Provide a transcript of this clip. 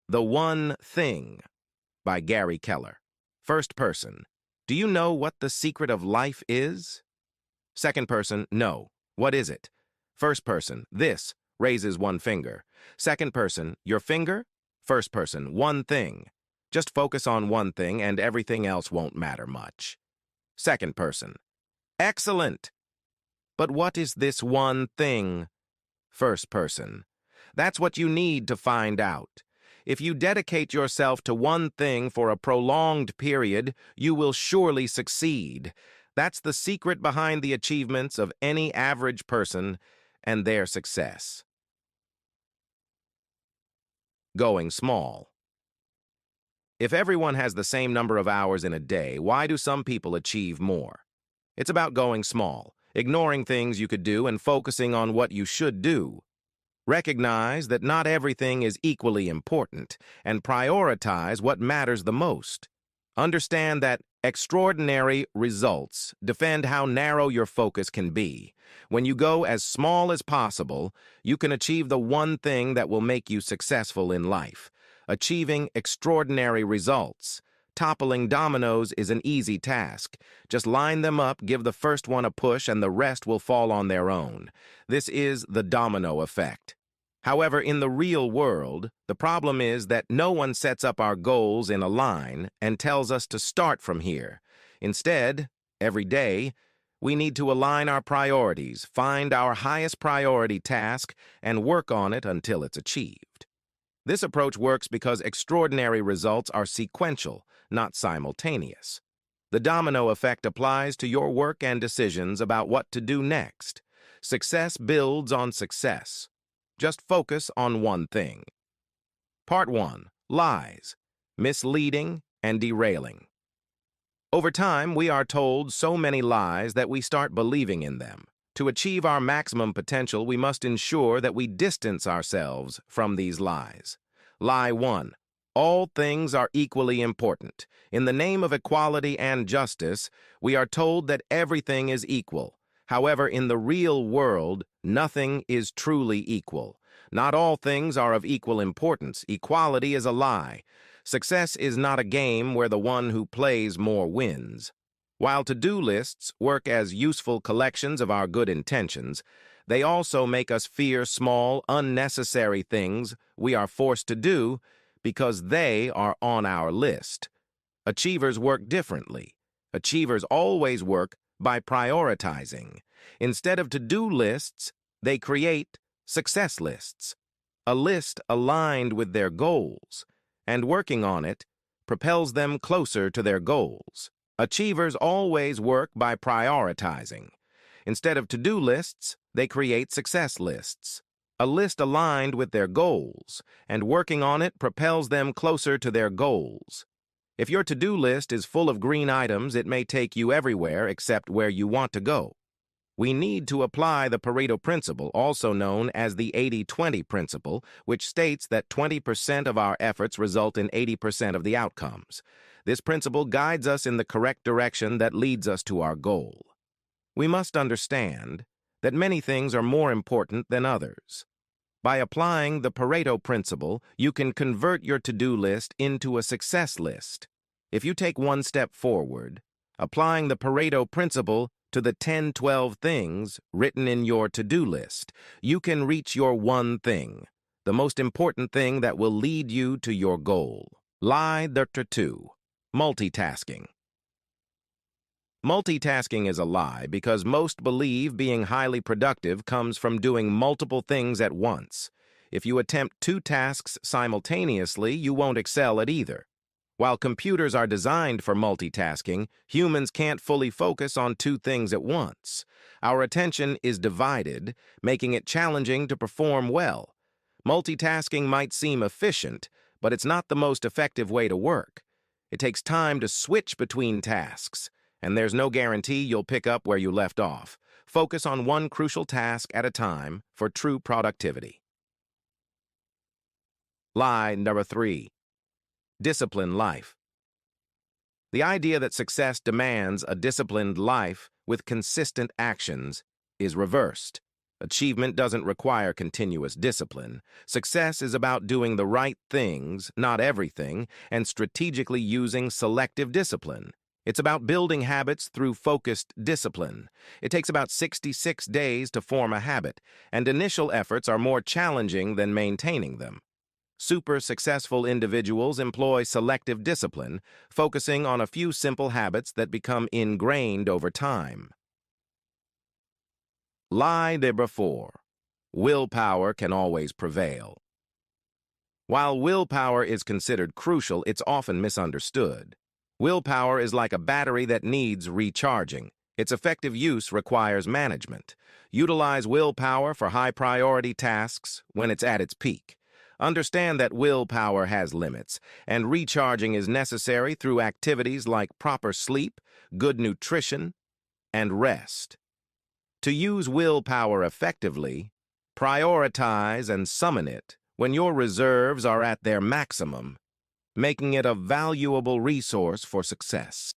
The One Thing by Gary Keller. First person, do you know what the secret of life is? Second person, no. What is it? First person, this, raises one finger. Second person, your finger? First person, one thing. Just focus on one thing and everything else won't matter much. Second person, excellent. But what is this one thing? First person, that's what you need to find out. If you dedicate yourself to one thing for a prolonged period, you will surely succeed. That's the secret behind the achievements of any average person and their success. Going small. If everyone has the same number of hours in a day, why do some people achieve more? It's about going small, ignoring things you could do and focusing on what you should do. Recognize that not everything is equally important and prioritize what matters the most. Understand that extraordinary results defend how narrow your focus can be. When you go as small as possible, you can achieve the one thing that will make you successful in life. Achieving extraordinary results. Toppling dominoes is an easy task. Just line them up, give the first one a push, and the rest will fall on their own. This is the domino effect. However, in the real world, the problem is that no one sets up our goals in a line and tells us to start from here. Instead, every day, we need to align our priorities, find our highest priority task, and work on it until it's achieved. This approach works because extraordinary results are sequential, not simultaneous. The domino effect applies to your work and decisions about what to do next. Success builds on success. Just focus on one thing. Part 1. Lies, misleading, and derailing. Over time, we are told so many lies that we start believing in them. To achieve our maximum potential, we must ensure that we distance ourselves from these lies. Lie 1. All things are equally important. In the name of equality and justice, we are told that everything is equal. However, in the real world, nothing is truly equal. Not all things are of equal importance. Equality is a lie. Success is not a game where the one who plays more wins. While to-do lists work as useful collections of our good intentions, they also make us fear small, unnecessary things we are forced to do because they are on our list. Achievers work differently. Achievers always work by prioritizing. Instead of to-do lists, they create success lists, a list aligned with their goals, and working on it propels them closer to their goals. Achievers always work by prioritizing. Instead of to-do lists, they create success lists, a list aligned with their goals, and working on it propels them closer to their goals. If your to-do list is full of green items, it may take you everywhere except where you want to go. We need to apply the Pareto principle, also known as the 80-20 principle, which states that 20% of our efforts result in 80% of the outcomes. This principle guides us in the correct direction that leads us to our goal. We must understand that many things are more important than others. By applying the Pareto principle, you can convert your to-do list into a success list. If you take one step forward, applying the Pareto principle to the 10-12 things written in your to-do list, you can reach your one thing, the most important thing that will lead you to your goal. Lie number 2. Multitasking. Multitasking is a lie because most believe being highly productive comes from doing multiple things at once. If you attempt 2 tasks simultaneously, you won't excel at either. While computers are designed for multitasking, humans can't fully focus on 2 things at once. Our attention is divided, making it challenging to perform well. Multitasking might seem efficient, but it's not the most effective way to work. It takes time to switch between tasks, and there's no guarantee you'll pick up where you left off. Focus on one crucial task at a time for true productivity. Lie number 3. Disciplined life. The idea that success demands a disciplined life with consistent actions is reversed. Achievement doesn't require continuous discipline. Success is about doing the right things, not everything, and strategically using selective discipline. It's about building habits through focused discipline. It takes about 66 days to form a habit, and initial efforts are more challenging than maintaining them. Super successful individuals employ selective discipline, focusing on a few simple habits that become ingrained over time. Lie number 4. Willpower can always prevail. While willpower is considered crucial, it's often misunderstood. Willpower is like a battery that needs recharging. Its effective use requires management. Utilize willpower for high-priority tasks when it's at its peak. Understand that willpower has limits, and recharging is necessary through activities like proper sleep, good nutrition, and rest. To use willpower effectively, prioritize and summon it when your reserves are at their maximum, making it a valuable resource for success.